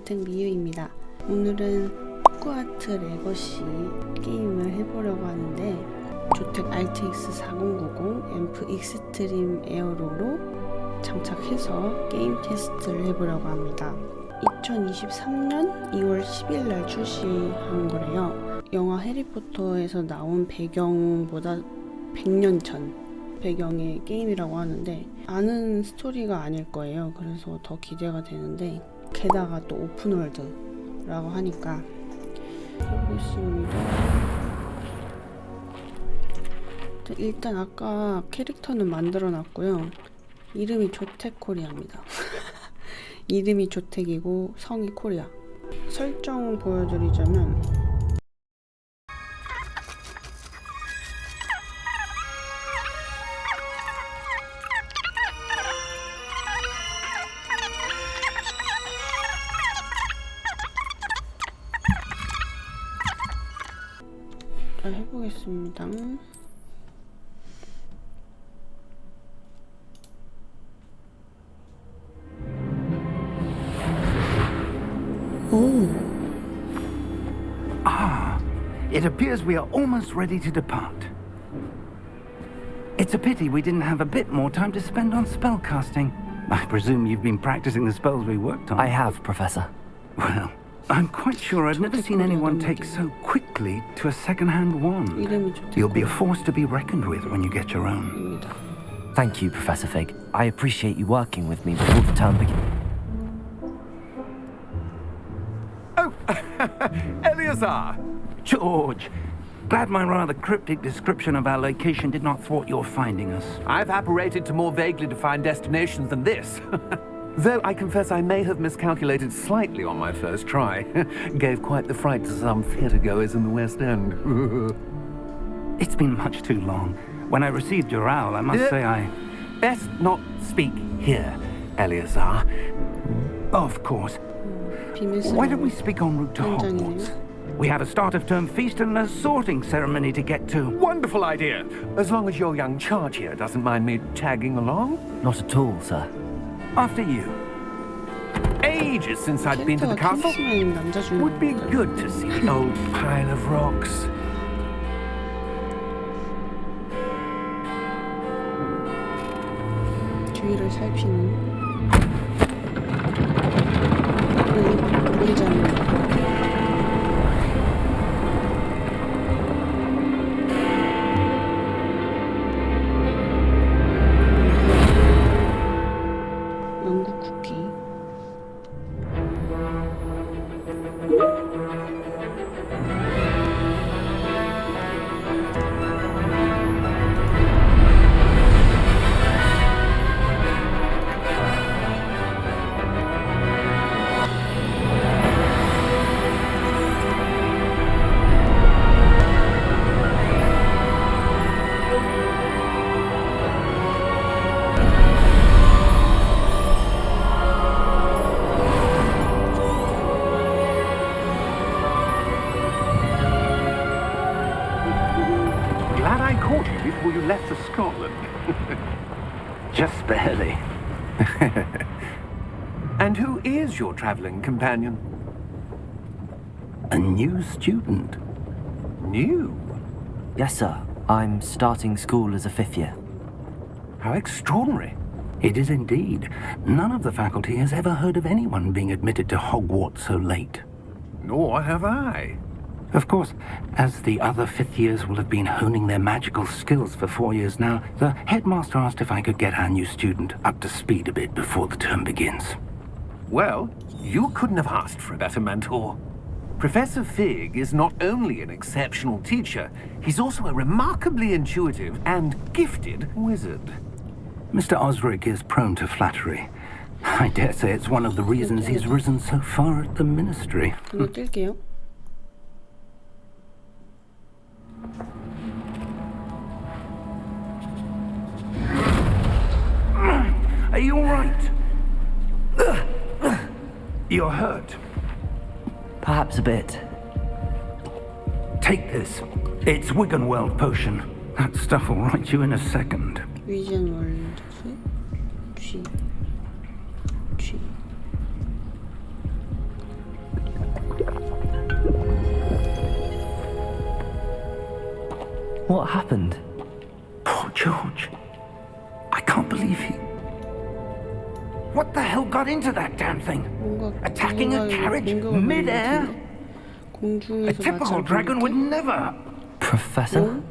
조텍 미유입니다. 오늘은 호그와트레거시 게임을 해보려고 하는데 조텍 RTX 4090 AMP EXTREME AIRO로 장착해서 게임 테스트를 해보려고 합니다. 2023년 2월 10일 날 출시한 거래요. 영화 해리포터에서 나온 배경보다 100년 전 배경의 게임이라고 하는데 아는 스토리가 아닐 거예요. 그래서 더 기대가 되는데 게다가 또 오픈월드라고 하니까 해보겠습니다. 일단 아까 캐릭터는 만들어 놨고요. 이름이 조텍 코리아입니다. 이름이 조텍이고 성이 코리아. 설정 보여드리자면 잘 해보겠습니다. It appears we are almost ready to depart. It's a pity we didn't have a bit more time to spend on spellcasting. I presume you've been practicing the spells we worked on. I have, Professor. Well, I'm quite sure I've never seen anyone take so quickly to a second-hand wand. You'll be a force to be reckoned with when you get your own. Thank you, Professor Fig. I appreciate you working with me before the term begins. Oh, Eleazar! George, glad my rather cryptic description of our location did not thwart your finding us. I've apparated to more vaguely defined destinations than this. Though I confess I may have miscalculated slightly on my first try. Gave quite the fright to some theatregoers in the West End. It's been much too long. When I received your owl, I must say I... Best not speak here, Eleazar. Of course. Why don't we speak en route to Hogwarts? We have a start-of-term feast and a sorting ceremony to get to. Wonderful idea! As long as your young charge here doesn't mind me tagging along. Not at all, sir. After you. Ages since I'd been to the castle. Would be good to see the old pile of rocks. 주위를 살피는 보이지 않는 영국 쿠키. Glad I caught you before you left for Scotland. Just barely. And who is your travelling companion? A new student. New? Yes, sir. I'm starting school as a fifth year. How extraordinary. It is indeed. None of the faculty has ever heard of anyone being admitted to Hogwarts so late. Nor have I. Of course, as the other fifth years will have been honing their magical skills for 4 years now, the headmaster asked if I could get our new student up to speed a bit before the term begins. Well, you couldn't have asked for a better mentor. Professor Fig is not only an exceptional teacher, he's also a remarkably intuitive and gifted wizard. Mr. Osric is prone to flattery. I dare say it's one of the reasons he's risen so far at the ministry. 눈을 뜰게요. Are you all right? You're hurt. Perhaps a bit. Take this. It's Wiggenweld potion. That stuff will right you in a second. 위전 월드 G What happened? Poor George. I can't believe he... What the hell got into that damn thing? 뭔가 Attacking a carriage mid-air? A 공중에서 typical dragon would never... Professor?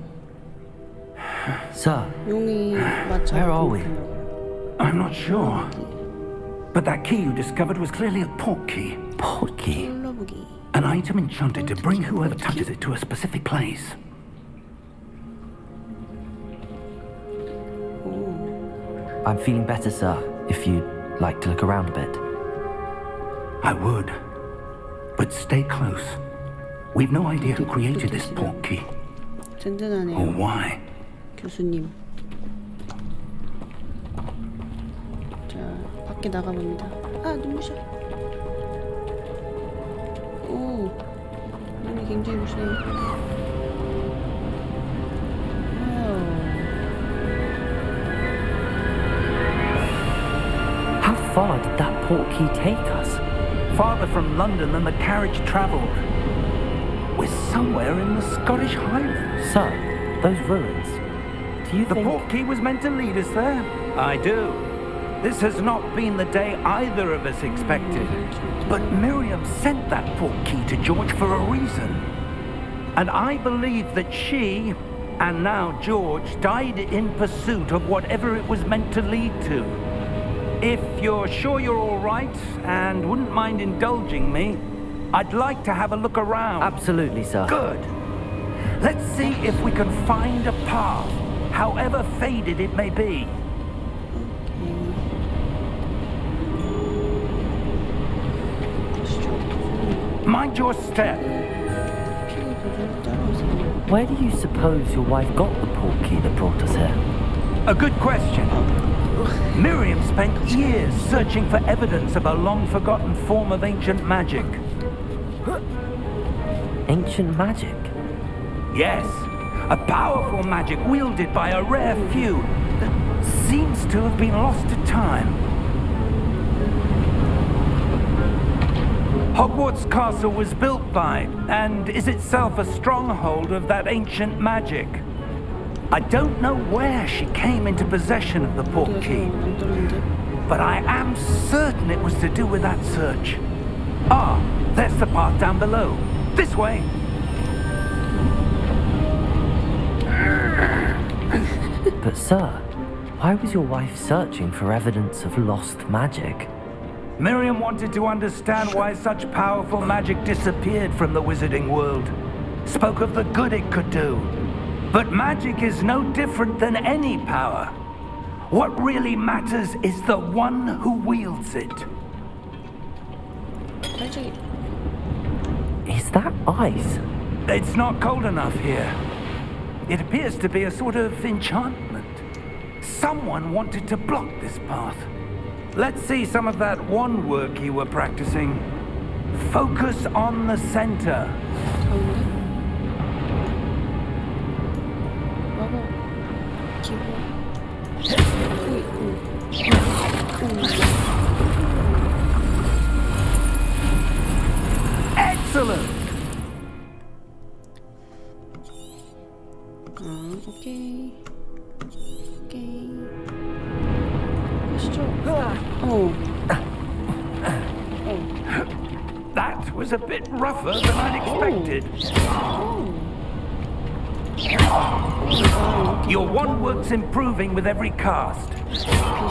Sir, 용이 where are we? I'm not sure. But that key you discovered was clearly a portkey. Portkey? 흘러보기. An item enchanted to bring whoever touches it to a specific place. I'm feeling better, sir, if you'd like to look around a bit. I would. But stay close. We've no idea who created this portkey. Or 든든하네요. why. 교수님. 자, 밖에 나가봅니다. 아, 눈부셔. 오, 눈이 굉장히 부시네요. 와우. How far did that portkey take us? Farther from London than the carriage travelled. We're somewhere in the Scottish Highlands. Sir, those ruins. Do you The think... portkey was meant to lead us there. I do. This has not been the day either of us expected. But Miriam sent that portkey to George for a reason. And I believe that she, and now George, died in pursuit of whatever it was meant to lead to. If you're sure you're all right and wouldn't mind indulging me, I'd like to have a look around. Absolutely, sir. Good. Let's see if we can find a path, however faded it may be. Mind your step. Where do you suppose your wife got the portkey that brought us here? A good question. Miriam spent years searching for evidence of a long-forgotten form of ancient magic. Ancient magic? Yes, a powerful magic wielded by a rare few that seems to have been lost to time. Hogwarts Castle was built by, and is itself a stronghold of that ancient magic. I don't know where she came into possession of the portkey, but I am certain it was to do with that search. Ah, there's the path down below. This way. But sir, why was your wife searching for evidence of lost magic? Miriam wanted to understand why such powerful magic disappeared from the wizarding world. Spoke of the good it could do. But magic is no different than any power. What really matters is the one who wields it. Is that ice? It's not cold enough here. It appears to be a sort of enchantment. Someone wanted to block this path. Let's see some of that wand work you were practicing. Focus on the center. Excellent! 오케이. 오케이. 가시죠. 어. That was a bit rougher than I'd expected. Your wand work's improving with every cast.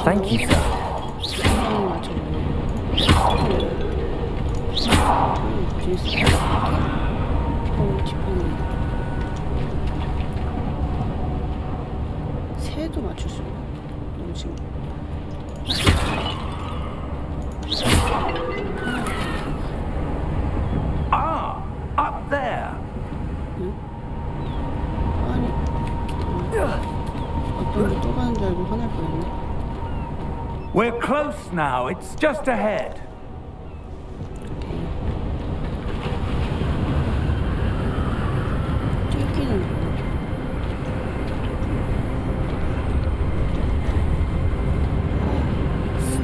Thank you, sir. 새도 맞출 수 있어. 너무 지금. Ah, up there. 아니. 어떤 게 또 가는 줄 알고 화날 뻔했네. We're close now. It's just ahead. 뛰기는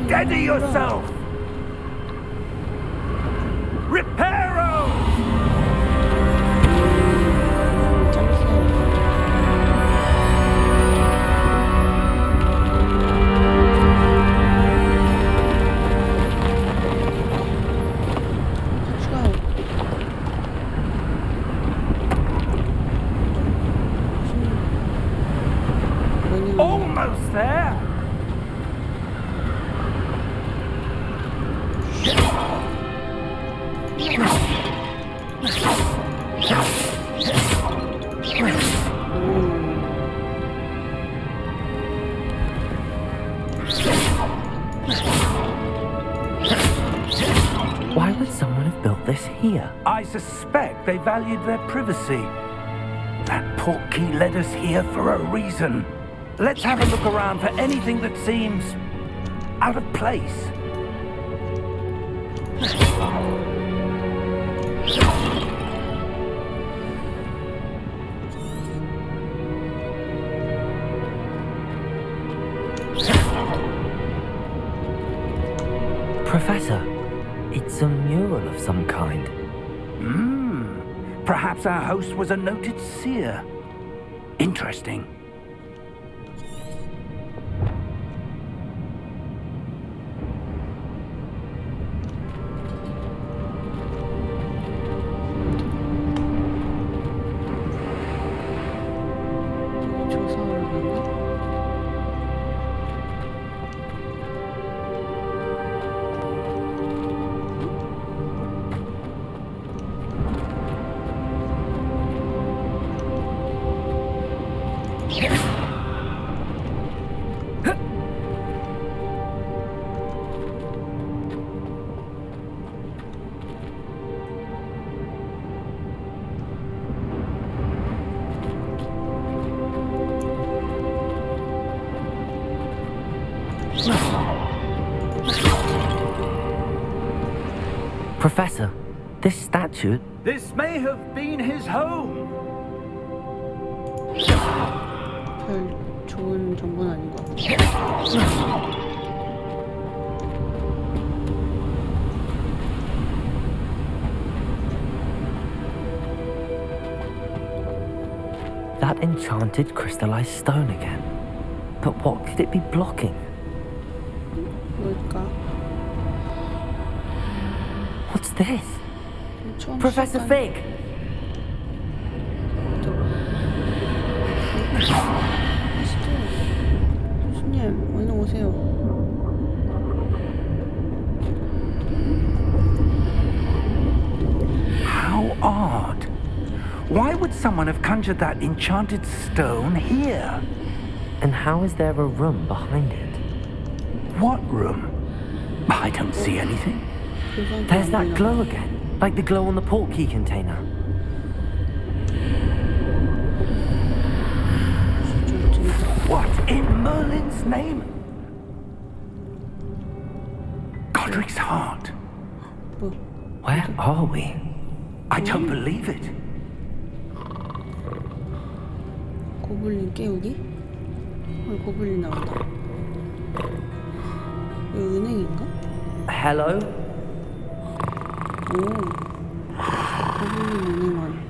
Steady yourself. Reparo! 잘했어요. Almost there. Why would someone have built this here? I suspect they valued their privacy. That portkey led us here for a reason. Let's have a look around for anything that seems out of place. Professor, it's a mural of some kind. Perhaps our host was a noted seer. Interesting. 조사하러 갔나? Professor, this statue... This may have been his home. 별 좋은 정보는 아닌 것 같아. That enchanted crystallized stone again. But what could it be blocking? 뭘까? What's this? 처음 Professor 시작한- Fig! 교수님, 얼른 오세요. How odd. Why would someone have conjured that enchanted stone here? And how is there a room behind it? What room? I don't see anything. There's that glow again, like the glow on the portkey container. What in Merlin's name? Godric's heart. Where are we? I don't believe it. 고블린 깨우기? 고블린 나온다. 이거 은행인가? Hello? 오. 고블린 은행원.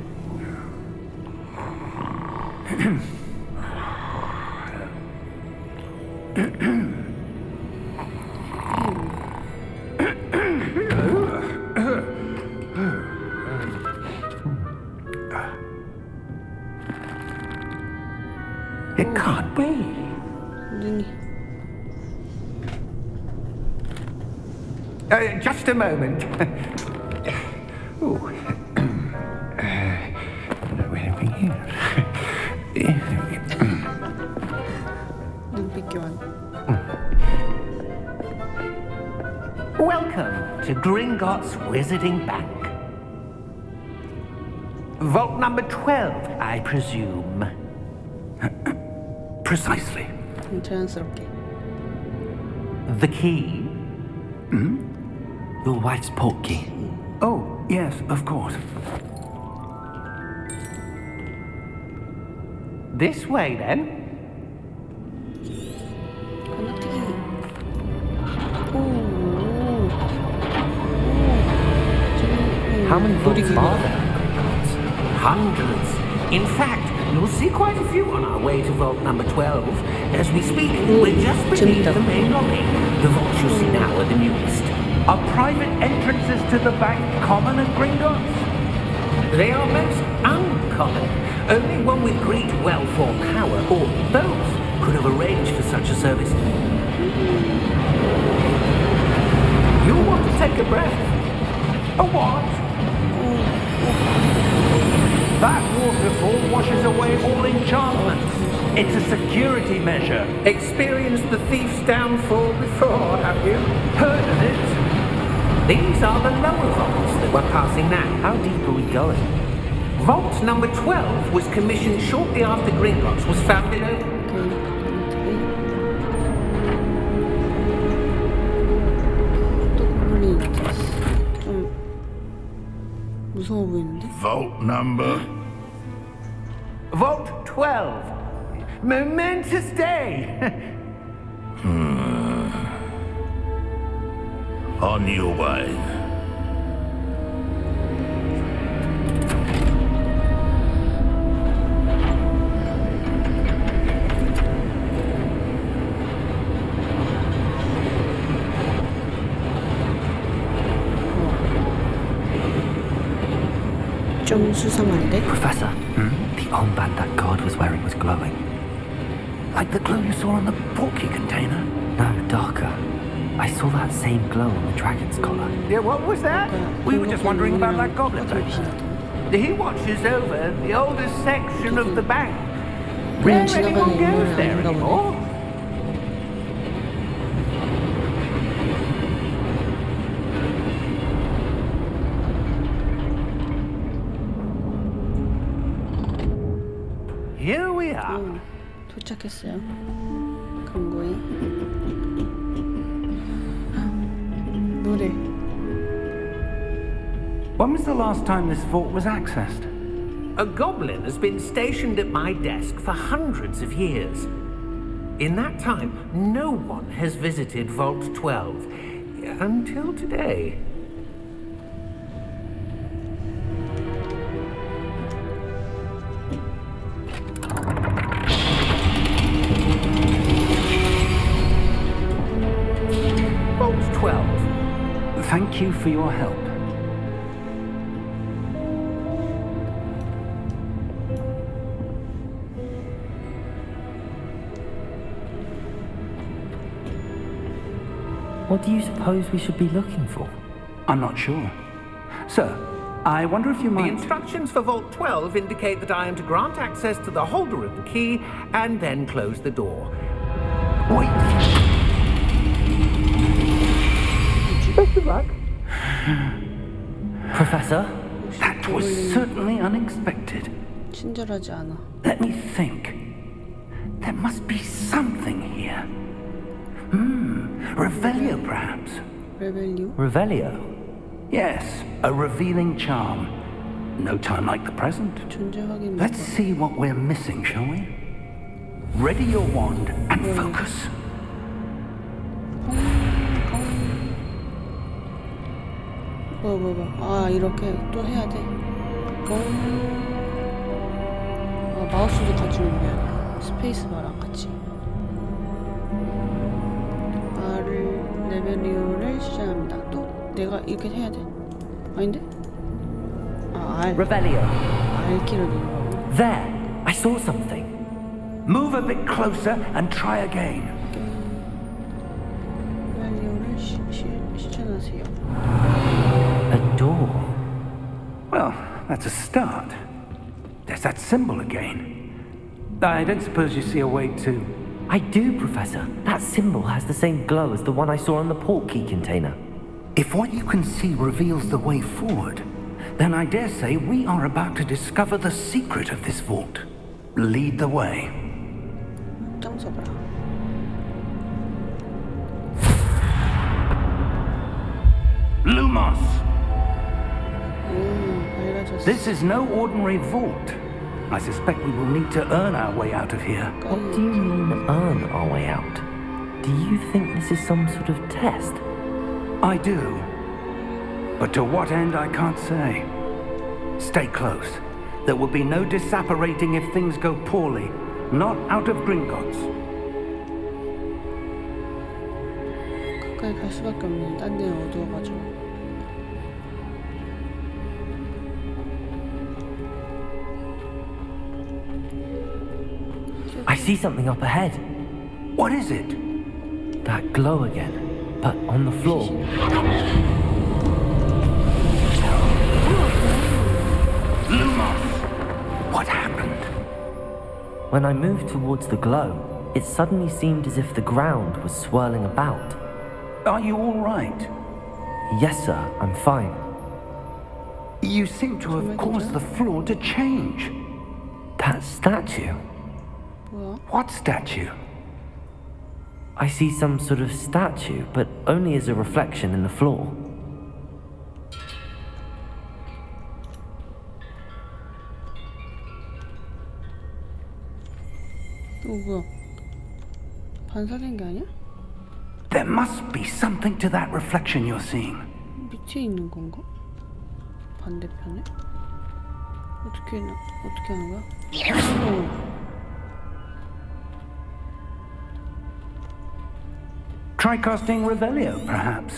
It can't be. 눈이. Just a moment. Oh. Anything here? 눈빛 교환. Welcome to Gringotts Wizarding Bank. Vault number 12, I presume. Precisely. 자연스럽게. The key? Your wife's portkey. Oh, yes, of course. This way, then. 건너뛰기. 오. How many vaults 놀이기구. are there? Hundreds. In fact, you'll see quite a few on our way to vault number 12. As we speak, we're just beneath 재밌다. the main lobby. The vaults you'll see now are the newest. Are private entrances to the bank common at Gringotts? They are most uncommon. Only one with great wealth or power, or both, could have arranged for such a service. You want to take a breath? A what? That waterfall washes away all enchantments. It's a security measure. Experienced the thief's downfall before, have you? Heard of it? These are the lower vaults that we're passing now. How deep are we going? Vault number 12 was commissioned shortly after Gringotts was founded. 또 고블린이 나타났어. 좀 무서워 보이는데? Vault number. Vault 12. Momentous day. On your way. 좀 수상한데? Professor, the armband that guard was wearing was glowing. Like the glow you saw on the porky container? No, darker. I saw that same glow on the dragon's collar. Yeah, what was that? We were just wondering about that goblin back there. He watches over the oldest section of the bank. Rare anyone goes there anymore. Here we are. 도착했어요. 금고에 노래. When was the last time this vault was accessed? A goblin has been stationed at my desk for hundreds of years. In that time, no one has visited Vault 12 until today. Vault 12. Thank you for your help. What do you suppose we should be looking for? I'm not sure. Sir, I wonder if you might... The instructions for Vault 12 indicate that I am to grant access to the holder of the key and then close the door. Wait! Best of luck. Professor? That was certainly unexpected. 친절하지 않아. Let me think. There must be something here. Revelio, perhaps? 레벨리오? Revelio? Yes, a revealing charm. No time like the present. 존재 확인. Let's see what we're missing, shall we? Ready your wand and focus. 뭐야. 아, 이렇게 또 해야 돼. 아, 마우스도 같이 눌려야 돼. 스페이스바랑 같이. 레벨리오를 시작합니다. 또 내가 이렇게 해야 돼. 아닌데? 아, R. Revelio. R키를 누르라고. There! I saw something. Move a bit closer and try again. 레벨리오를 실천하세요. A door. Well, that's a start. There's that symbol again. I don't suppose you see a way to... I do, Professor. That symbol has the same glow as the one I saw on the port key container. If what you can see reveals the way forward, then I dare say we are about to discover the secret of this vault. Lead the way. 짱 써봐라. Lumos! 밝아졌어. This is no ordinary vault. I suspect we will need to earn our way out of here. What do you mean, earn our way out? Do you think this is some sort of test? I do. But to what end, I can't say. Stay close. There will be no disapparating if things go poorly. Not out of Gringotts. 가까이 갈 수밖에 없네. 딴 데는 어두워가지고. I see something up ahead. What is it? That glow again, but on the floor. Lumos! What happened? When I moved towards the glow, it suddenly seemed as if the ground was swirling about. Are you all right? Yes, sir, I'm fine. You seem to have caused the floor to change. That statue? 뭐야? What statue? I see some sort of statue, but only as a reflection in the floor. 뭐야? 반사된 게 아니야? There must be something to that reflection you're seeing. 밑에 있는 건가? 반대편에? 어떻게 하는 거야? Try casting Revelio, perhaps.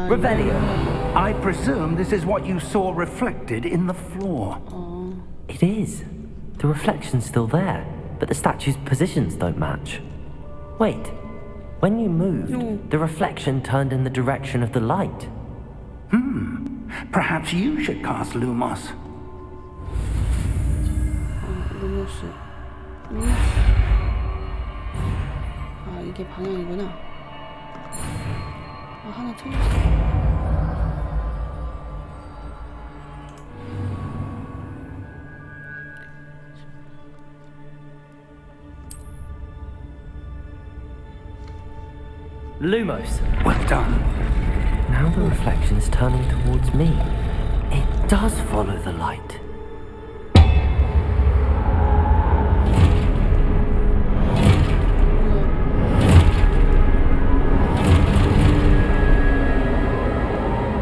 Revelio. I presume this is what you saw reflected in the floor. It is. The reflection's still there, but the statue's positions don't match. Wait. When you moved, the reflection turned in the direction of the light. Perhaps you should cast Lumos. 루모스. 아, 이게 방향이구나. 아, 하나 틀렸어. Lumos. Well done. Now the reflection is turning towards me. It does follow the light.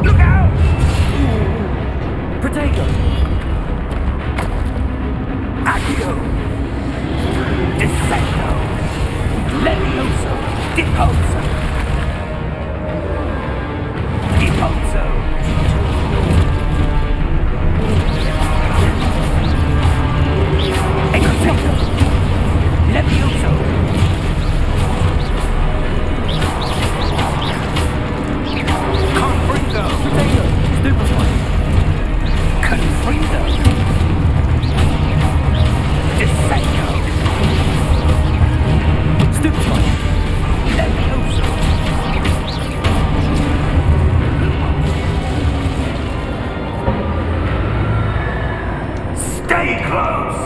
Look out! Protego! Accio! Dissecto! Levioso! Deposo! Deposo! Exoteco! Levioso! Confringo! Protego! Stupefy! Confringo! Dissecto! Stupefy! Levioso! Stay close!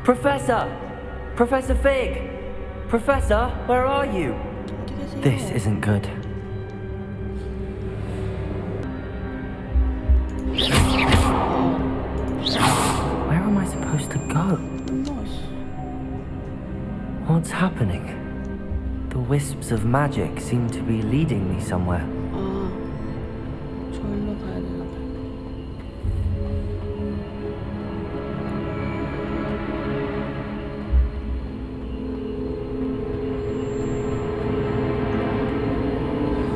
Professor! Professor Fig! Professor, where are you? This isn't good. Where am I supposed to go? 루모스. What's happening? The wisps of magic seem to be leading me somewhere. 아, 저기로 가야 되나 봐.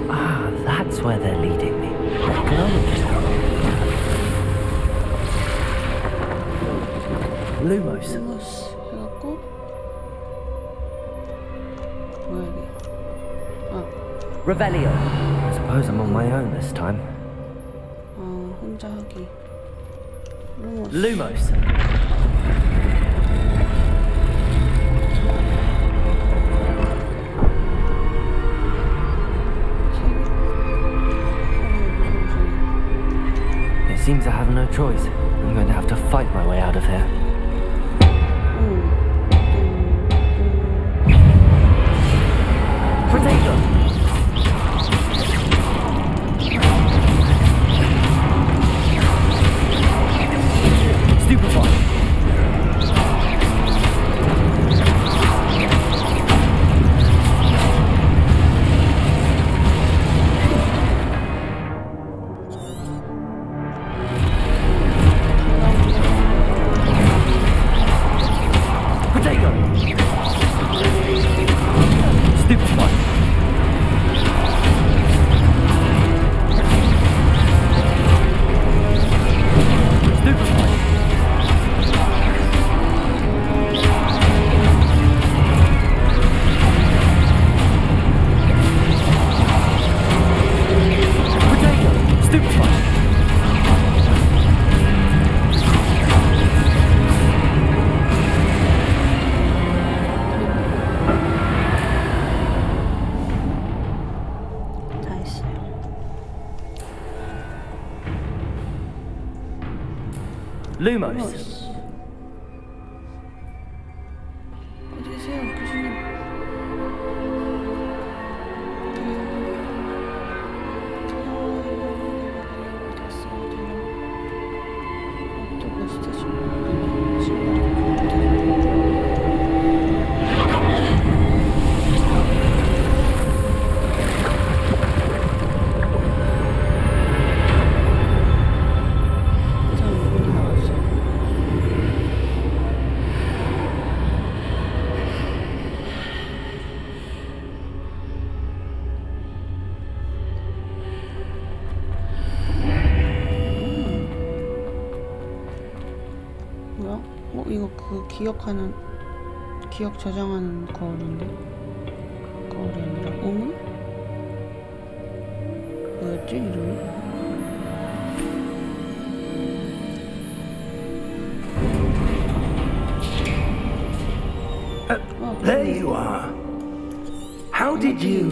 Ah, that's where they're leading me. The glowing tower. Lumos. 루모스 해갖고 뭐야 이게? 아, Revelio. I suppose I'm on my own this time. 혼자 하기. 루모스. Lumos. It seems I have no choice. I'm going to have to fight my way out of here. Potato! Stupefy! Lumos. 어디 계세요, 교수님? 뭐야? 이거 그 기억 저장하는 거울인데? 거울이 아니라 오문? 뭐였지 이름이? There you are. How did you?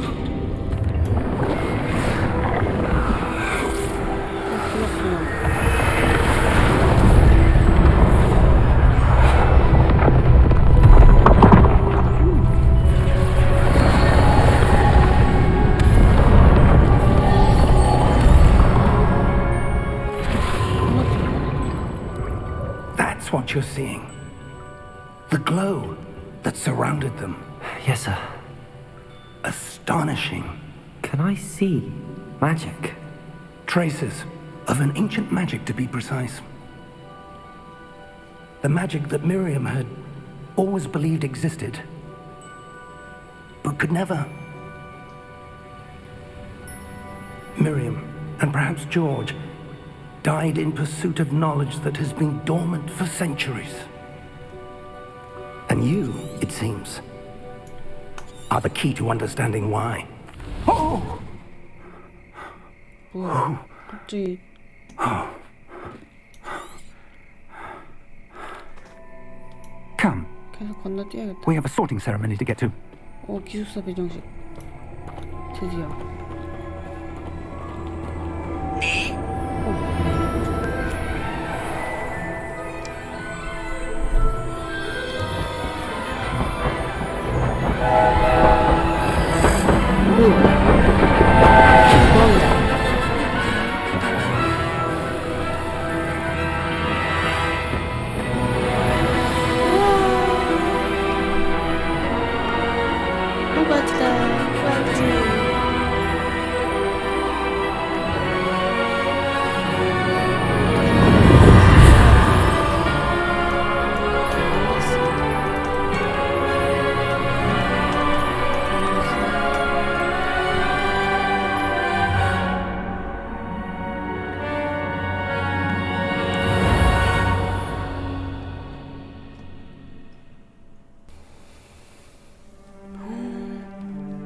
That's what you're seeing. The glow that surrounded them. Yes, sir. Astonishing. Can I see magic? Traces of an ancient magic, to be precise. The magic that Miriam had always believed existed, but could never. Miriam, and perhaps George, died in pursuit of knowledge that has been dormant for centuries. And you, it seems, are the key to understanding why. Oh! 뭐야? 갑자기 Come, 계속 건너뛰어야겠다. we have a sorting ceremony to get to. 기숙사 배정식. 드디어.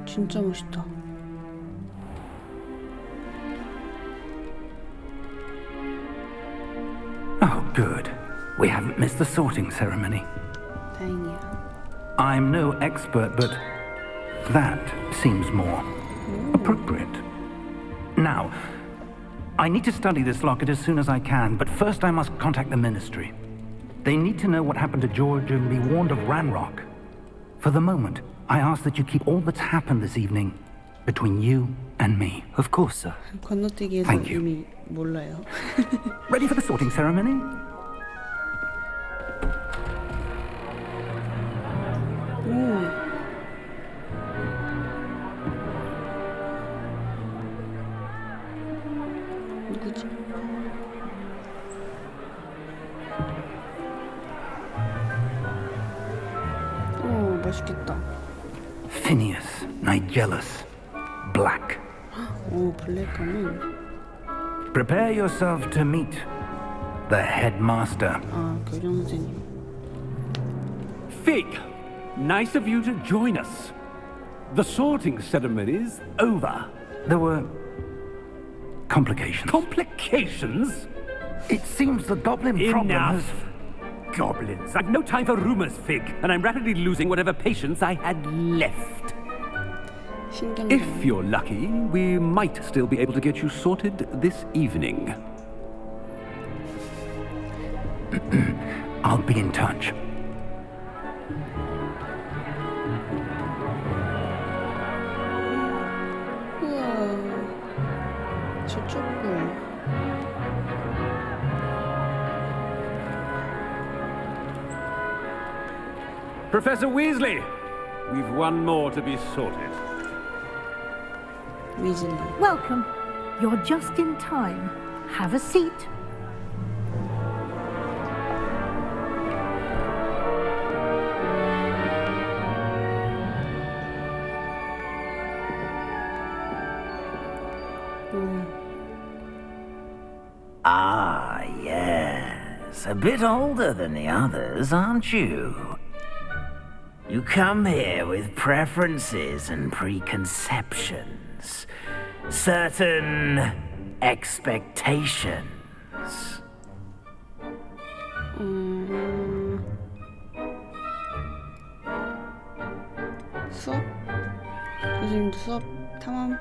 진짜 멋있다. Oh, good. We haven't missed the sorting ceremony. 다행이야. I'm no expert, but that seems more appropriate. Now, I need to study this locket as soon as I can, but first I must contact the Ministry. They need to know what happened to George and be warned of Ranrock. For the moment, I ask that you keep all that's happened this evening between you and me. Of course, sir. 건너뛰기에서 Thank you. 이미 몰라요. Ready for the sorting ceremony? 누구지? 맛있겠다. Phineas, Nigellus, Black. 오, 블랙하면 Prepare yourself to meet the headmaster. 교장 선생님. Fig, nice of you to join us. The sorting ceremony's over. There were complications. Complications? It seems the goblin problem has... Enough. Goblins. I've no time for rumors, Fig, and I'm rapidly losing whatever patience I had left. 신경. If you're lucky, we might still be able to get you sorted this evening. I'll be in touch. 우와. 저쪽 볼. Professor Weasley, we've one more to be sorted. 위즐리. Welcome. You're just in time. Have a seat. Ah, yes. A bit older than the others, aren't you? You come here with preferences and preconceptions. Certain expectations. 수업? 교수님도 수업 탐험.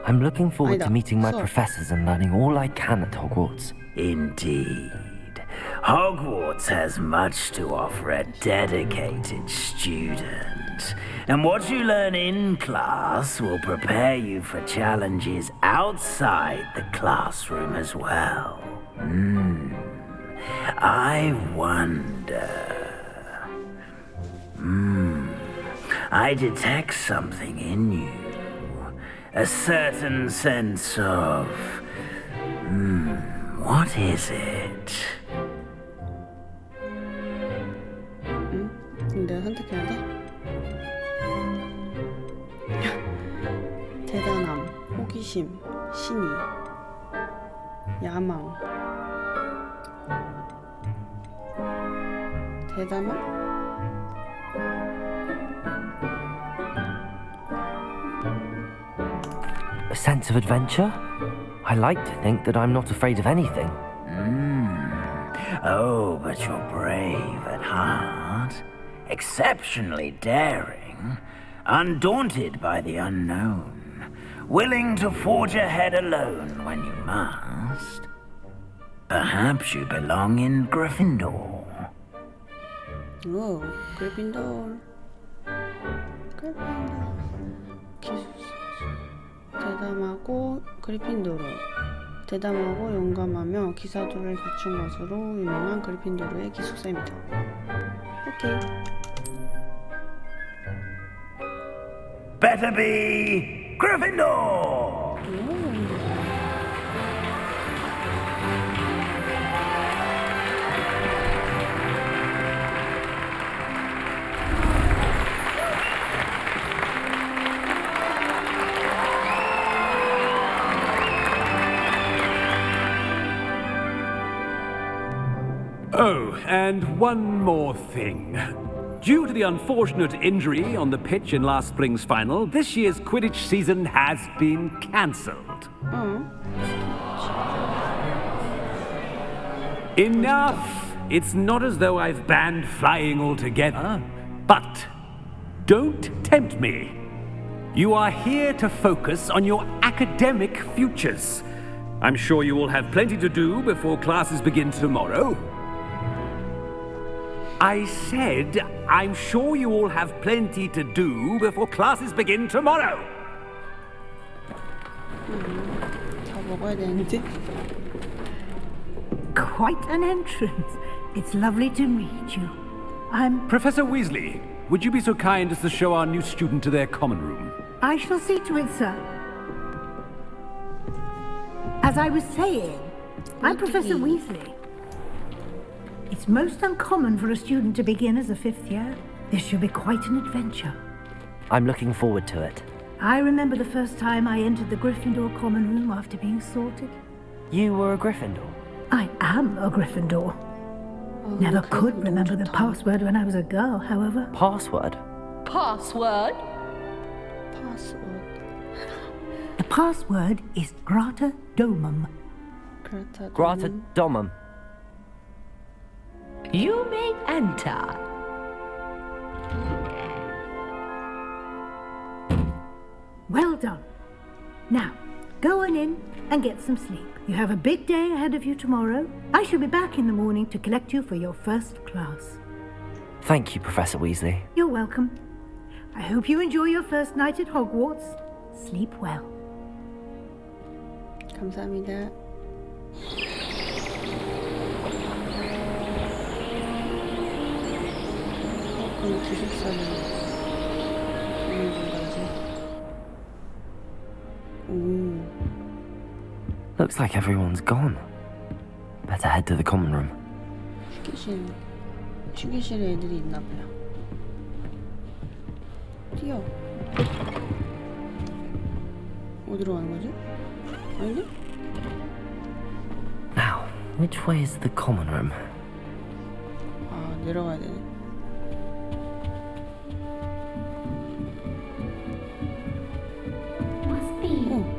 I'm looking forward 아니다, to meeting my 수업. professors and learning all I can at Hogwarts. Indeed. Hogwarts has much to offer a dedicated student. And what you learn in class will prepare you for challenges outside the classroom as well. I wonder. I detect something in you. A certain sense of... what is it? 내가 선택해야 돼? 대단함, 호기심, 신의, 야망. 대담함? A sense of adventure? I like to think that I'm not afraid of anything. Oh, but you're brave at heart. Exceptionally daring. Undaunted by the unknown. Willing to forge ahead alone when you must. Perhaps you belong in Gryffindor. 오, 그리핀돌. 그리핀돌. 기숙사. 대담하고 그리핀도르. 대담하고 용감하며 기사도를 갖춘 것으로 유명한 그리핀도르의 기숙사입니다. 오케이. Better be Gryffindor! Oh, and one more thing. Due to the unfortunate injury on the pitch in last spring's final, this year's Quidditch season has been cancelled. Enough! It's not as though I've banned flying altogether. But don't tempt me. You are here to focus on your academic futures. I'm sure you will have plenty to do before classes begin tomorrow. I said, I'm sure you all have plenty to do before classes begin tomorrow. 다 먹어야 되는데. Quite an entrance. It's lovely to meet you. I'm... Professor Weasley, would you be so kind as to show our new student to their common room? I shall see to it, sir. As I was saying, I'm Professor Weasley. It's most uncommon for a student to begin as a fifth year. This should be quite an adventure. I'm looking forward to it. I remember the first time I entered the Gryffindor common room after being sorted. You were a Gryffindor? I am a Gryffindor. Never could remember the password when I was a girl, however. Password? Password? 파스워드. The password is Grata Domum. 그렇다. Grata Domum. You may enter. Well done. Now, go on in and get some sleep. You have a big day ahead of you tomorrow. I shall be back in the morning to collect you for your first class. Thank you, Professor Weasley. You're welcome. I hope you enjoy your first night at Hogwarts. Sleep well. 감사합니다. 그럼 기숙사는 있는 건가지? 오. Looks like everyone's gone. Better head to the common room. 휴게실에 애들이 있나 봐요. 뛰어. 어디로 가는 거지? 아니네? Now, which way is the common room? 아, 내려가야 되네. Must be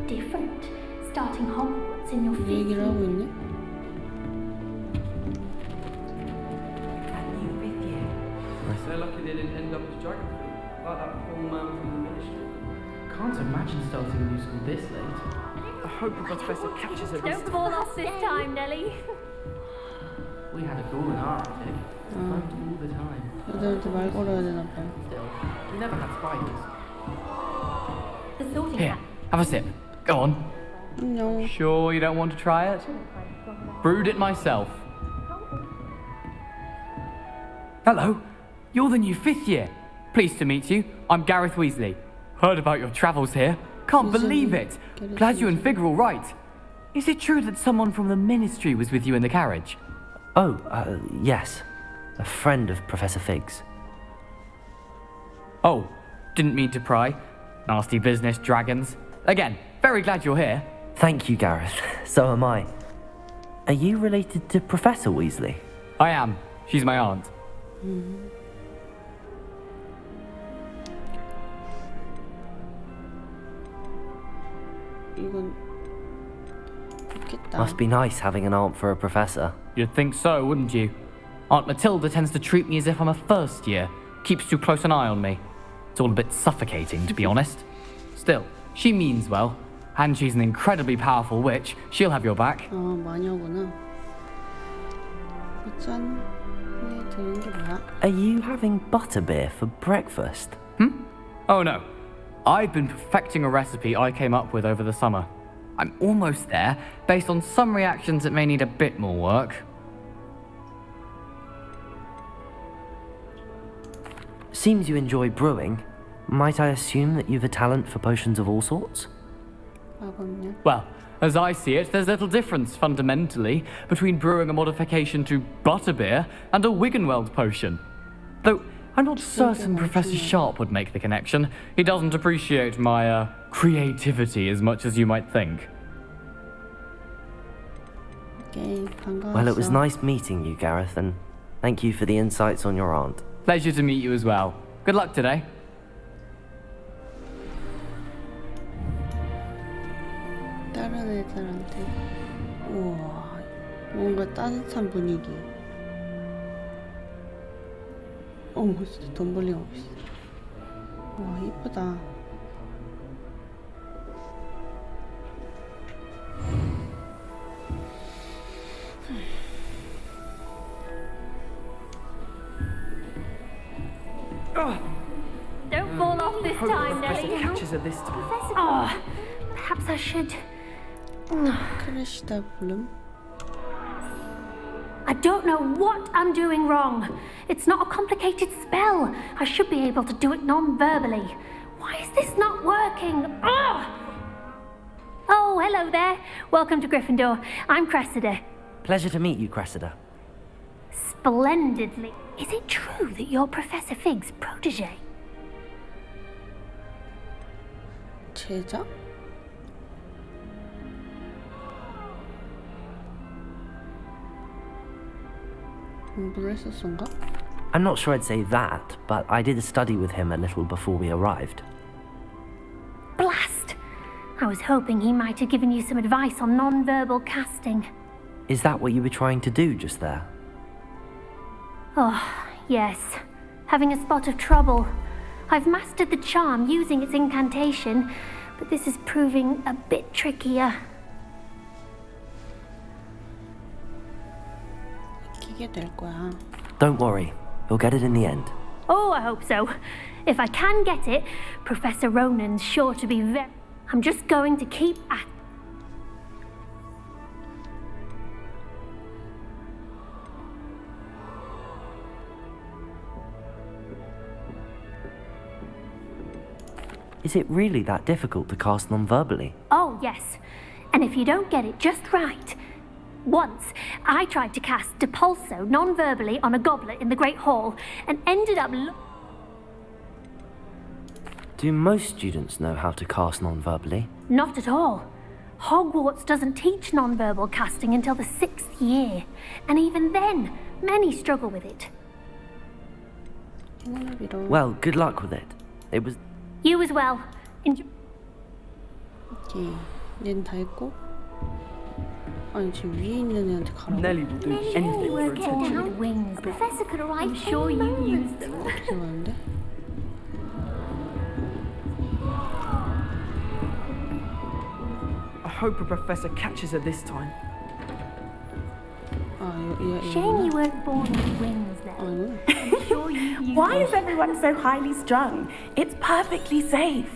different starting Hogwarts in your 이 fifth 얘기를 하고 있네? So lucky they didn't end up as dragon fruit, like that poor man from the ministry. Can't imagine starting a new school this late. I hope the professor catches her this Don't fall off this time, Nelly. We had a golden hour, I think. Fun all the time. 애들한테 말 걸어야 되나 봐요. Still, we never had spiders. The sorting Here, have a sip. Go on. 안녕. Sure you don't want to try it? Brewed it myself. Hello, you're the new fifth year. Pleased to meet you. I'm Gareth Weasley. Heard about your travels here. Can't believe it. Glad you and Fig are all right. Is it true that someone from the ministry was with you in the carriage? Oh, yes. A friend of Professor Fig's. Oh, didn't mean to pry. Nasty business, dragons. Again, very glad you're here. Thank you, Gareth. So am I. Are you related to Professor Weasley? I am. She's my aunt. 이건 좋겠다. Must be nice having an aunt for a professor. You'd think so, wouldn't you? Aunt Matilda tends to treat me as if I'm a first year. Keeps too close an eye on me. It's all a bit suffocating, to be honest. Still, she means well. And she's an incredibly powerful witch. She'll have your back. 아, 마녀구나. 짠. 네, 드는 게 뭐야? Are you having butterbeer for breakfast? Oh no. I've been perfecting a recipe I came up with over the summer. I'm almost there, based on some reactions that may need a bit more work. Seems you enjoy brewing. Might I assume that you've a talent for potions of all sorts? 마법냐? Well, as I see it, there's little difference, fundamentally, between brewing a modification to butterbeer and a Wiggenweld potion. Though, I'm not certain Professor Sharp would make the connection. He doesn't appreciate my, creativity as much as you might think. 오케이, 반가웠어. Well, it was nice meeting you, Gareth, and thank you for the insights on your aunt. Pleasure to meet you as well. Good luck today. 다른 애들한테 우와 뭔가 따뜻한 분위기. 어머 진짜 덤블링 하고 있어. 와 이쁘다. Don't fall off this time, Nelly. Catches her this time. Oh, perhaps I should. 크래시다 블룸. I don't know what I'm doing wrong. It's not a complicated spell. I should be able to do it non-verbally. Why is this not working? Ugh! Oh, hello there. Welcome to Gryffindor. I'm Cressida. Pleasure to meet you, Cressida. Splendidly. Is it true that you're Professor Fig's protege? 제자? 공부를 했었던가? I'm not sure I'd say that, but I did a study with him a little before we arrived. Blast! I was hoping he might have given you some advice on non-verbal casting. Is that what you were trying to do just there? Oh, yes. Having a spot of trouble. I've mastered the charm using its incantation, but this is proving a bit trickier. 하게 될 거야. Don't worry, you'll get it in the end. Oh, I hope so. If I can get it, Professor Ronan's sure to be very... I'm just going to keep at... Is it really that difficult to cast non-verbally? Oh, yes. And if you don't get it just right... Once, I tried to cast Depulso non-verbally on a goblet in the Great Hall and ended up... Do most students know how to cast non-verbally? Not at all. Hogwarts doesn't teach non-verbal casting until the 6th year. And even then, many struggle with it. Well, good luck with it. It was... You as well. Enjoy... 오케이. 얘는 다 했고. 아니 지금 위에 있는 애한테 가라고? Nelly will do anything for attention. Wings. A professor could arrive. I'm sure you used them. 어떻게 가는데? I hope a professor catches her this time. Shame you weren't born with wings then. I'm sure you Why is everyone so highly strung? It's perfectly safe.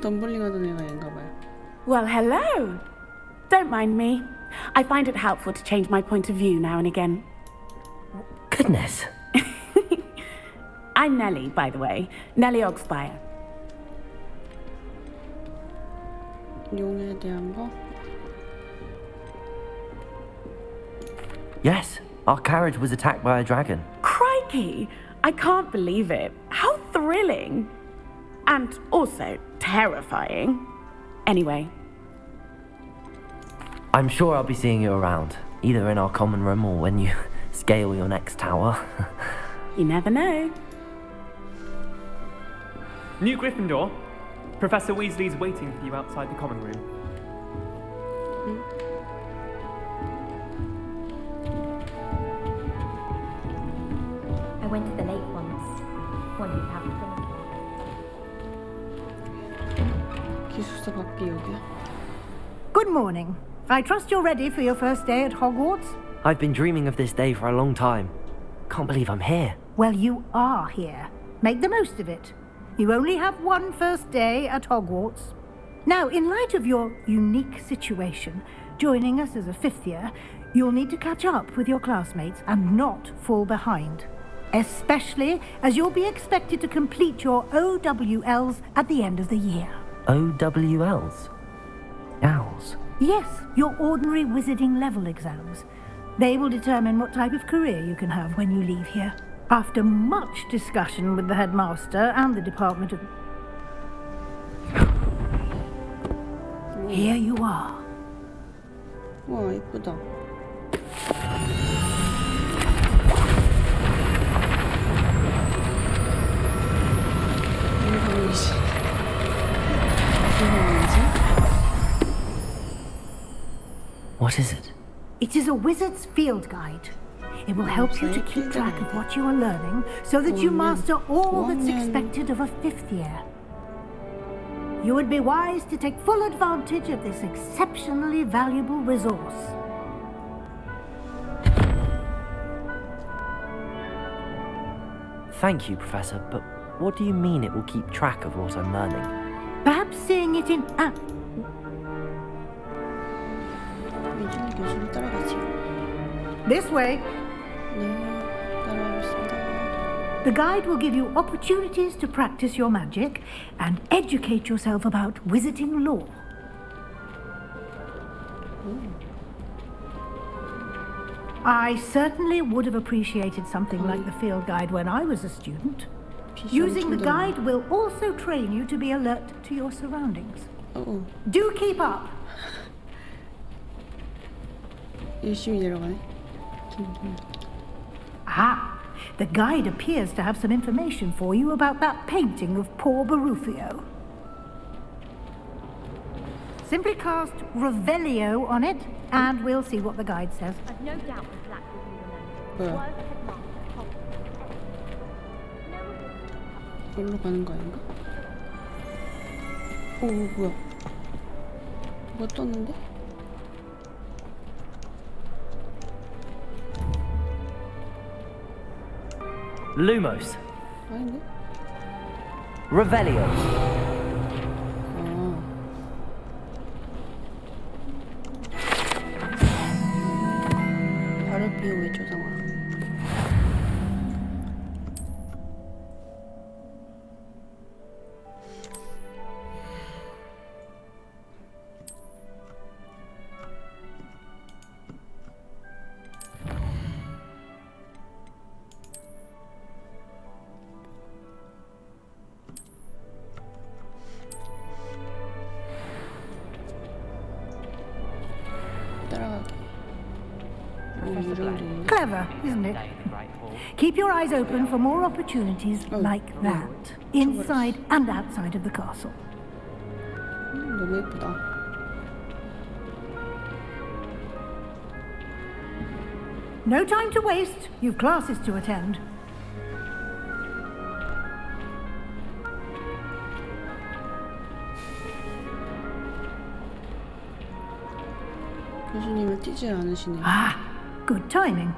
덤블링 하던 애가 얘인가 봐요. Well, hello. Don't mind me. I find it helpful to change my point of view now and again. Goodness. I'm Nellie, by the way. Nellie Ogspire. 용에 대한 거? Yes, our carriage was attacked by a dragon. Crikey! I can't believe it. How thrilling. And also terrifying. Anyway. I'm sure I'll be seeing you around, either in our common room or when you scale your next tower. You never know. New Gryffindor. Professor Weasley's waiting for you outside the common room. I went to the lake once. Wondered how to 기숙사 밖에 여기야? Good morning. I trust you're ready for your first day at Hogwarts? I've been dreaming of this day for a long time. Can't believe I'm here. Well, you are here. Make the most of it. You only have one first day at Hogwarts. Now, in light of your unique situation, joining us as a 5th year, you'll need to catch up with your classmates and not fall behind. Especially as you'll be expected to complete your OWLs at the end of the year. OWLs? Owls? Yes, your ordinary wizarding level exams. They will determine what type of career you can have when you leave here. After much discussion with the headmaster and the Department of... Here you are. 와, 예쁘다. What is it? It is a wizard's field guide. It will help you to keep track of what you are learning so that you master all that's expected of a 5th year. You would be wise to take full advantage of this exceptionally valuable resource. Thank you, Professor, but what do you mean it will keep track of what I'm learning? Perhaps seeing it in... This way. The guide will give you opportunities to practice your magic and educate yourself about wizarding lore. I certainly would have appreciated something like the field guide when I was a student. Using the guide will also train you to be alert to your surroundings. Do keep up. 열심히 내려가네. The guide appears to have some information for you about that painting of poor Barufio. Simply cast Revelio on it, and we'll see what the guide says. I've no doubt the black will be remembered. 여기로 가는 거 아닌가? 오, 뭐야? 뭐 떴는데? Lumos. 아닌데? Revelio. 발열 비용 외조 상황. Clever, isn't it? Keep your eyes open for more opportunities like that, inside and outside of the castle. 너무 예쁘다. No time to waste. You've classes to attend. 교수님을 뛰지 않으시네요. Ah, good timing.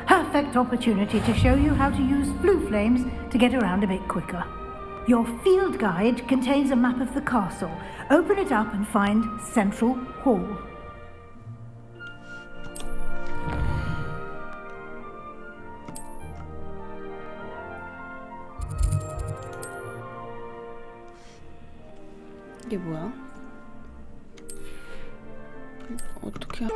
Perfect opportunity to show you how to use flue flames to get around a bit quicker. Your field guide contains a map of the castle. Open it up and find Central Hall. 이게 뭐야? 어떻게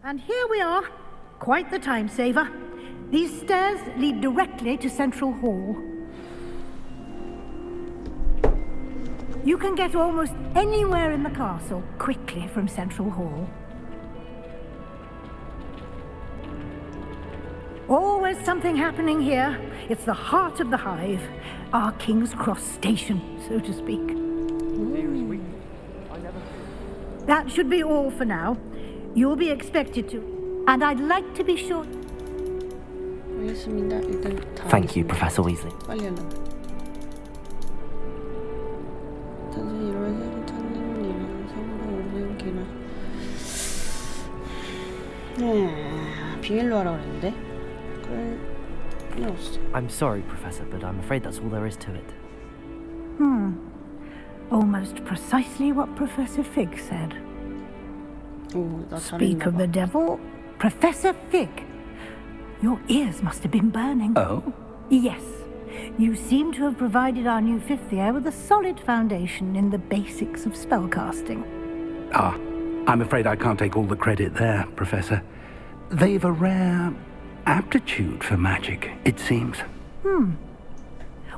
And here we are. Quite the time saver. These stairs lead directly to Central Hall. You can get almost anywhere in the castle quickly from Central Hall. Always something happening here. It's the heart of the hive. Our King's Cross station, so to speak. That should be all for now. You'll be expected to. And I'd like to be sure... 알겠습니다. 일단 다 Thank you, Professor Weasley. 빨리 하려고. 단순히 이런 새를 찾는 일은 섬으로 오는 길은... 비밀로 하라고 그랬는데? 그럴 필요 없어. I'm sorry, Professor, but I'm afraid that's all there is to it. Almost precisely what Professor Fig said. 오, 나 Speak of the devil, Professor Fig. Your ears must have been burning. Oh? Yes. You seem to have provided our new fifth year with a solid foundation in the basics of spellcasting. Ah, I'm afraid I can't take all the credit there, Professor. They've a rare aptitude for magic, it seems. Well,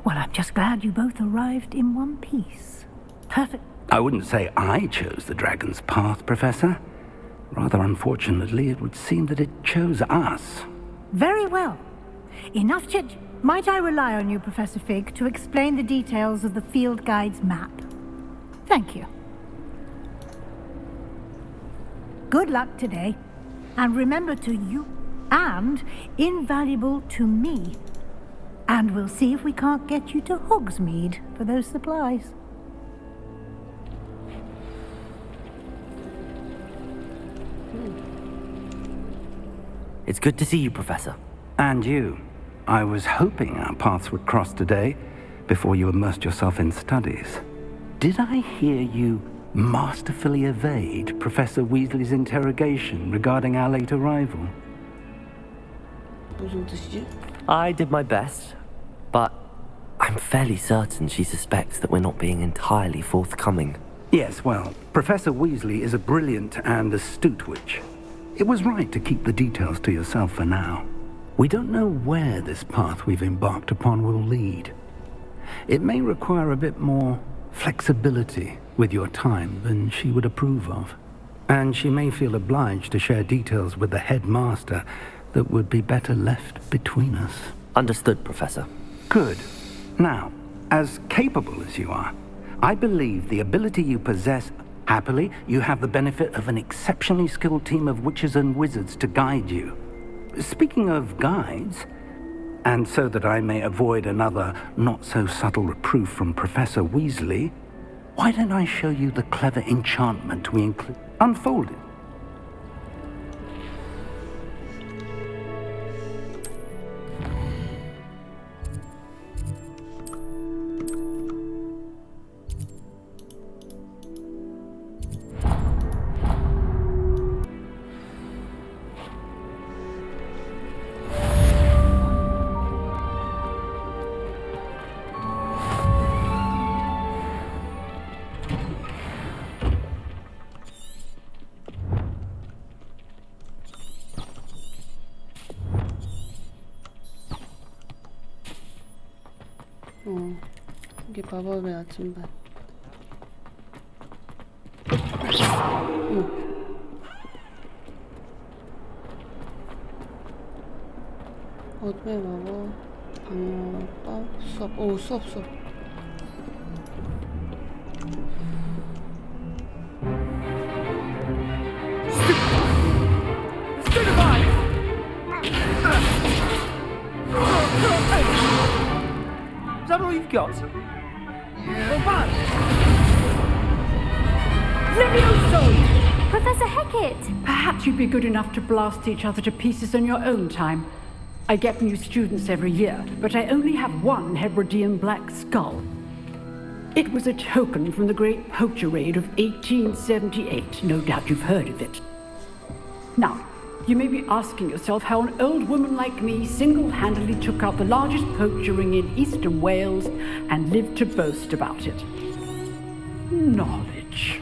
I'm just glad you both arrived in one piece. Perfect. I wouldn't say I chose the dragon's path, Professor. Rather unfortunately, it would seem that it chose us. Very well. Enough chit. Might I rely on you, Professor Fig, to explain the details of the field guide's map? Thank you. Good luck today. And remember to you, and invaluable to me. And we'll see if we can't get you to Hogsmeade for those supplies. It's good to see you, Professor. And you. I was hoping our paths would cross today, before you immersed yourself in studies. Did I hear you masterfully evade Professor Weasley's interrogation regarding our late arrival? 무슨 뜻이지? I did my best, but I'm fairly certain she suspects that we're not being entirely forthcoming. Yes, well, Professor Weasley is a brilliant and astute witch. It was right to keep the details to yourself for now. We don't know where this path we've embarked upon will lead. It may require a bit more flexibility with your time than she would approve of. And she may feel obliged to share details with the headmaster that would be better left between us. Understood, Professor. Good. Now, as capable as you are, I believe the ability you possess. Happily, you have the benefit of an exceptionally skilled team of witches and wizards to guide you. Speaking of guides, and so that I may avoid another not-so-subtle reproof from Professor Weasley, why don't I show you the clever enchantment we unfolded? 이게 마법의 아침반. 어둠의 마법, 방어법, 수업. 오, 수업. Is that all you've got? Well, bad. Levioso! Professor Hecat! Perhaps you'd be good enough to blast each other to pieces on your own time. I get new students every year, but I only have one Hebridean black skull. It was a token from the Great Poacher Raid of 1878. No doubt you've heard of it. Now, you may be asking yourself how an old woman like me single-handedly took out the largest poacher ring in eastern Wales and lived to boast about it. Knowledge.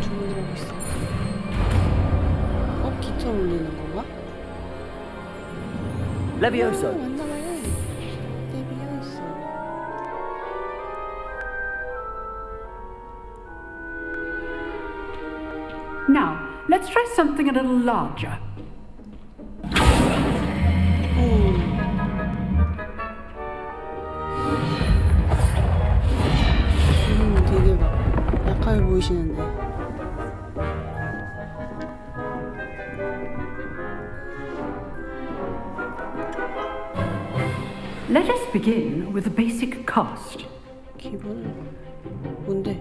주문하고 있어. 기타 올리는 건가? Levioso. 맞나봐요. 레비오소. Now, let's try something a little larger. 되게 막 약하게 보이시는데. Let us begin with the basic cast. 기본은 뭔데?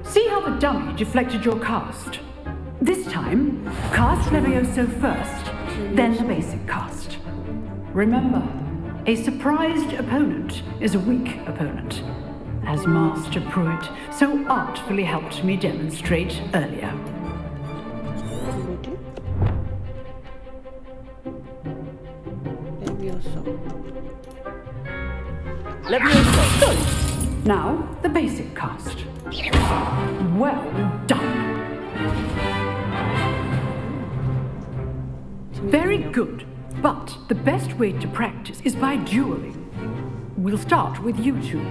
See how the dummy deflected your cast? This time, cast Levioso first, then the basic cast. Remember, a surprised opponent is a weak opponent, as Master Pruitt so artfully helped me demonstrate earlier. Levioso. Now, the basic cast. Well done. Very good. But the best way to practice is by dueling. We'll start with you two.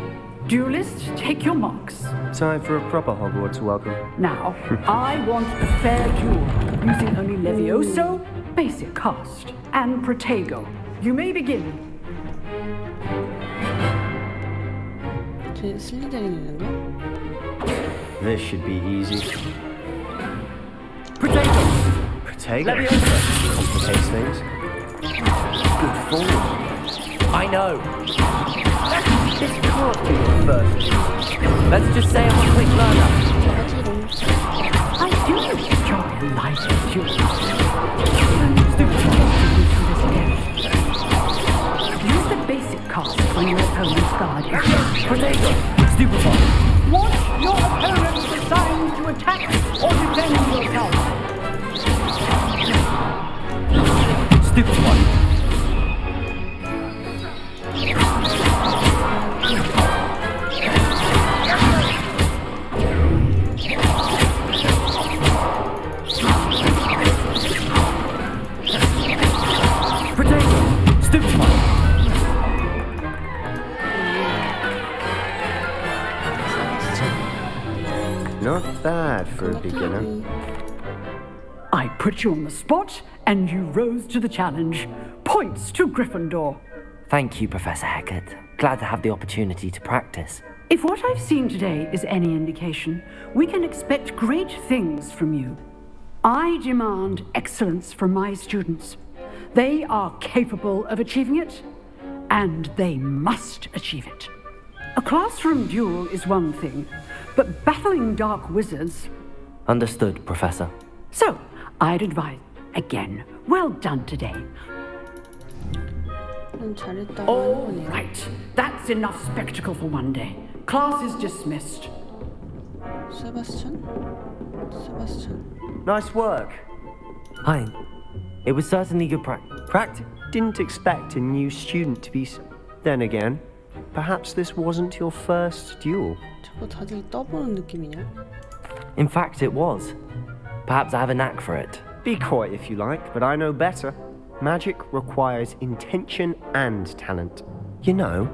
Duelists, take your marks. Time for a proper Hogwarts welcome. Now, I want a fair duel, using only Levioso, basic cast, and Protego. You may begin. This should be easy. Protego! Protego? Levioso! Complicates things. Good form. I know. This can't be your first. Let's just say I'm a quick learner. I do enjoy light duels. Use the basic cast when your opponent's guard is Protego! Stupefy! Want your opponent's assigned to attack or defend yourself. Stupefy! Not bad for a beginner. I put you on the spot, and you rose to the challenge. Points to Gryffindor. Thank you, Professor Hecat. Glad to have the opportunity to practice. If what I've seen today is any indication, we can expect great things from you. I demand excellence from my students. They are capable of achieving it, and they must achieve it. A classroom duel is one thing, but battling dark wizards... Understood, Professor. So, I'd advise, again, well done today. All right, that's enough spectacle for one day. Class is dismissed. Sebastian? Nice work. Hi. It was certainly good practice. Didn't expect a new student to be... Then again, perhaps this wasn't your first duel. 자꾸 다들 떠보는 느낌이냐? In fact, it was. Perhaps I have a knack for it. Be quiet if you like, but I know better. Magic requires intention and talent. You know,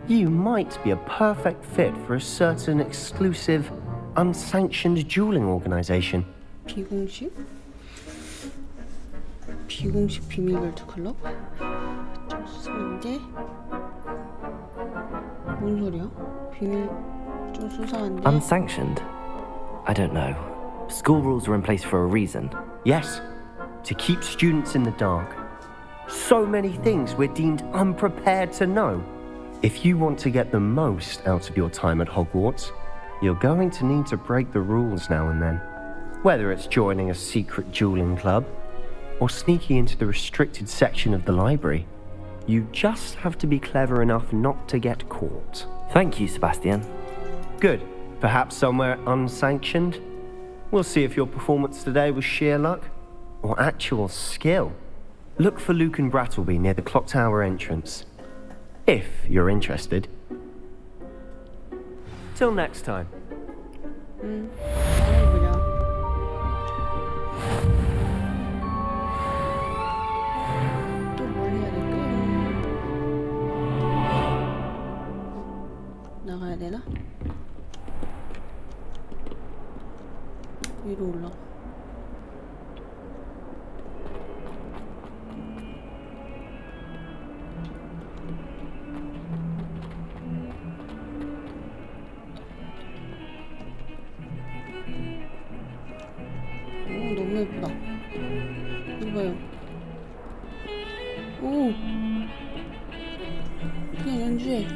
you might be a perfect fit for a certain exclusive, unsanctioned dueling organization. 비공식? 비공식 비밀 결투 클럽? 좀 수상한데? 뭔 소리야? 비밀 좀 수상한데? Unsanctioned? I don't know. School rules are in place for a reason. Yes, to keep students in the dark. So many things we're deemed unprepared to know. If you want to get the most out of your time at Hogwarts, you're going to need to break the rules now and then. Whether it's joining a secret dueling club, or sneaking into the restricted section of the library, you just have to be clever enough not to get caught. Thank you, Sebastian. Good. Perhaps somewhere unsanctioned? We'll see if your performance today was sheer luck or actual skill. Look for Luke and Brattleby near the clock tower entrance, if you're interested. Till next time. 또 뭘 해야 될까요? 나가야 되나? 위로 올라가. 오, 너무 예쁘다. 이거 봐요. 오, 그냥 연주해.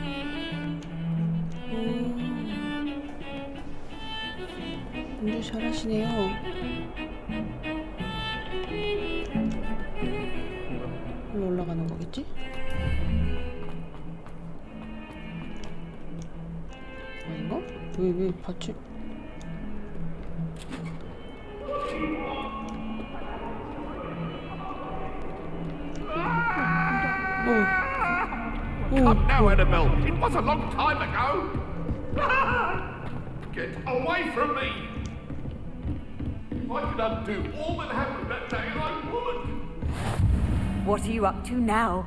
연주 잘하시네요. 일로 올라가는 거겠지? 아닌가? 왜 받침? Come now, Annabelle. It was a long time ago. Get away from me. If I could undo all that happened that day, I would. What are you up to now?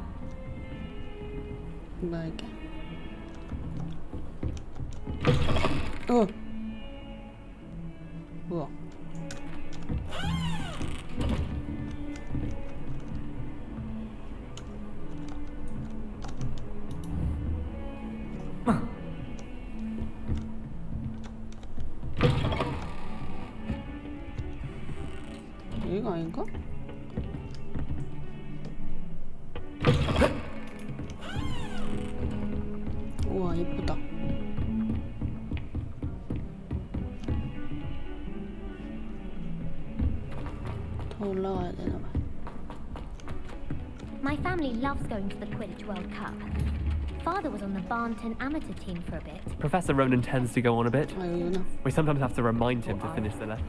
나에게. 뭐야? 얘가 아닌가? 우와, 예쁘다. 더 올라가야 되나 봐. My family loves going to the Quidditch World Cup. Father was on the Barnton amateur team for a bit. Professor Ronan tends to go on a bit. 아, 여기구나. We sometimes have to remind him to finish the lesson.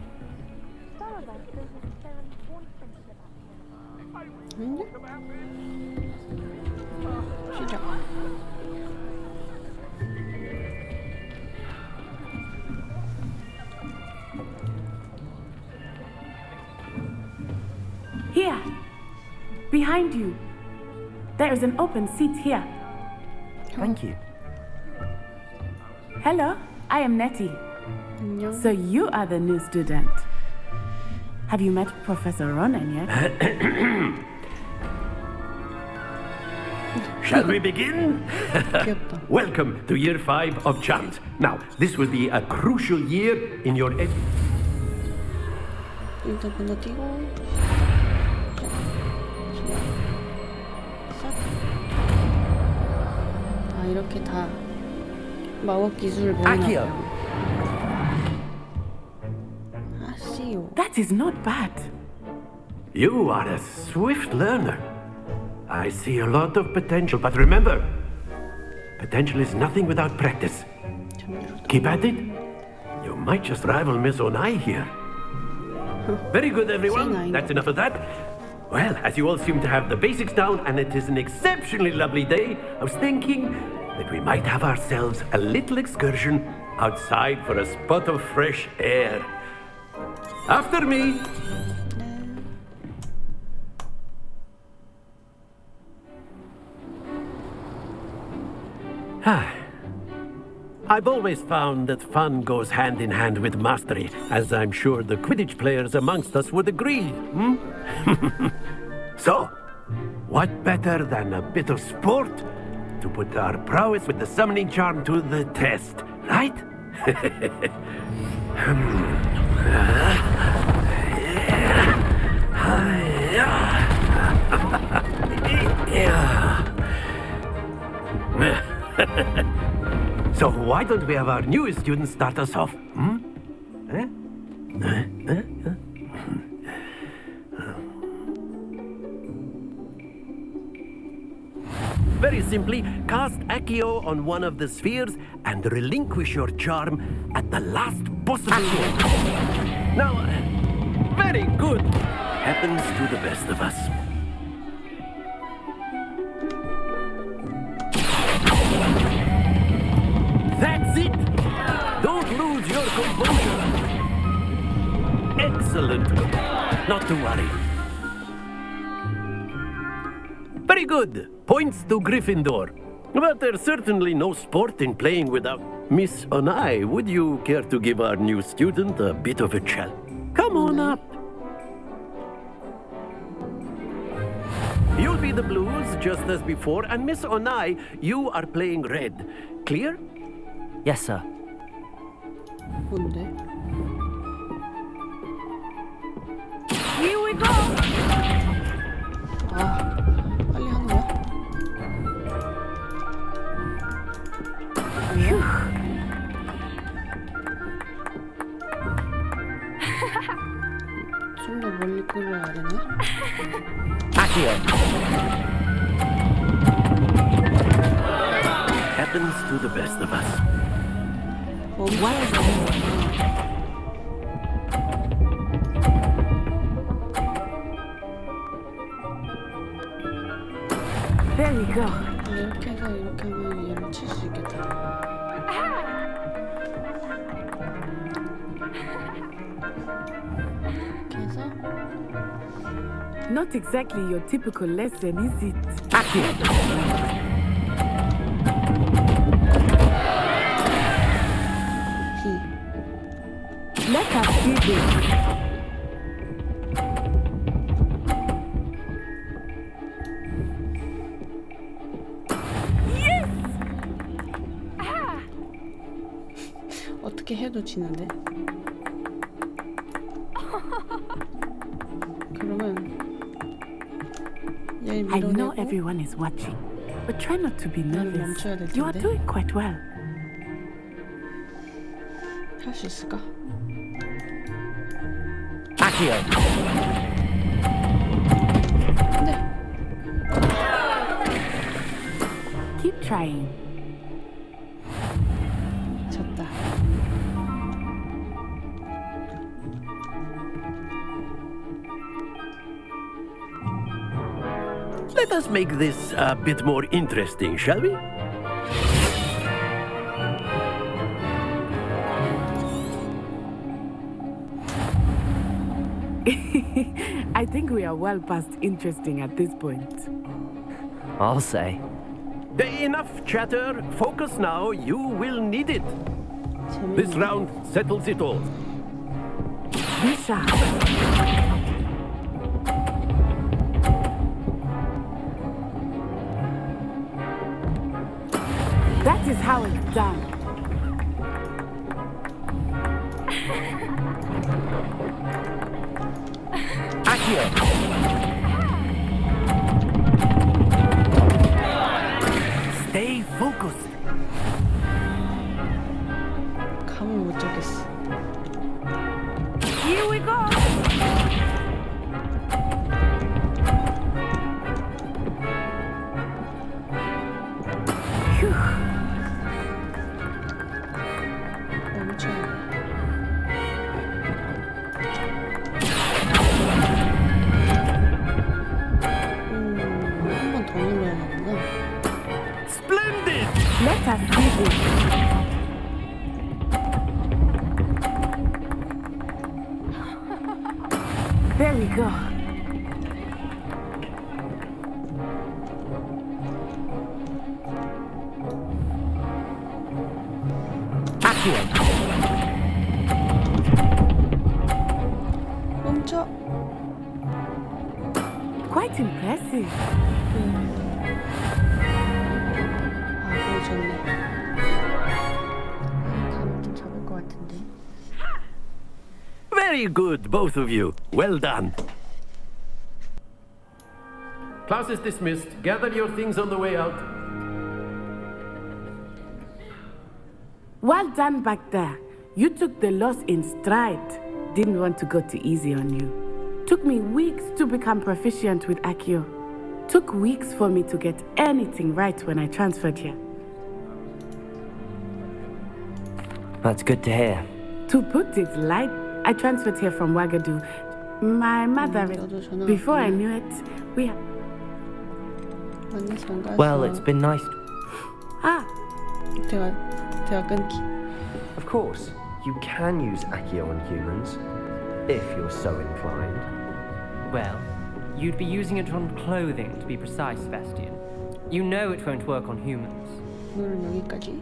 시작. Here, behind you. There is an open seat here. Thank you. Hello, I am Nettie. So you are the new student. Have you met Professor Ronan yet? Shall we begin? Welcome to year 5 of charms. Now, this will be a crucial year in your 일단 건너뛰고. 아, 이렇게 다 마법 기술을 배우나 봐요. That is not bad. You are a swift learner. I see a lot of potential, but remember, potential is nothing without practice. Keep at it. You might just rival Miss Onai here. Very good, everyone. That's enough of that. Well, as you all seem to have the basics down, and it is an exceptionally lovely day, I was thinking that we might have ourselves a little excursion outside for a spot of fresh air. After me. I've always found that fun goes hand in hand with mastery, as I'm sure the Quidditch players amongst us would agree. So, what better than a bit of sport to put our prowess with the summoning charm to the test, right? So why don't we have our newest student start us off? Very simply, cast Accio on one of the spheres and relinquish your charm at the last possible moment. Now, very good. Happens to the best of us. That's it! Don't lose your composure. Excellent. Not to worry. Very good. Points to Gryffindor. But there's certainly no sport in playing without... Miss Onai, would you care to give our new student a bit of a challenge? Come on up. You'll be the blues, just as before, and Miss Onai, you are playing red. Clear? Yes, sir. 뭔데? Here we go! 아, 빨리 하는 거야? 좀 더 멀리 끌어야 되나? Happens to the best of us. There we go. 이렇게 해서 이렇게 하면 얘를 칠 수 있겠다. Not exactly your typical lesson, is it? Let us do this. Yes! 어떻게 해도 지는데? 그러면 I know everyone is watching, but try not to be nervous. You are doing quite well. 할 수 있을까? Keep trying. 졌다. Let us make this a bit more interesting, shall we? I think we are well past interesting at this point. I'll say. Enough chatter. Focus now. You will need it. This round settles it all. Be sharp. done. Accio! Stay focused. 감을 못 잡겠어. Here we go. 멈춰. 한 번 더 눌러야 하구나. Splendid! Let us do this. There we go. 멈춰. Quite impressive. 아, 보여줬네. 감을 좀 잡을 것 같은데. Very good, both of you. Well done. Class is dismissed. Gather your things on the way out. Well done back there. You took the loss in stride. Didn't want to go too easy on you. Took me weeks to become proficient with Accio. Took weeks for me to get anything right when I transferred here. That's good to hear. To put it light, I transferred here from Ouagadougou. My mother, before I knew it, we had... Well, it's been nice. Ah. 대화 끊기. Of course, you can use Accio on humans, if you're so inclined. Well, you'd be using it on clothing, to be precise, Sebastian. You know it won't work on humans. 오늘은 여기까지.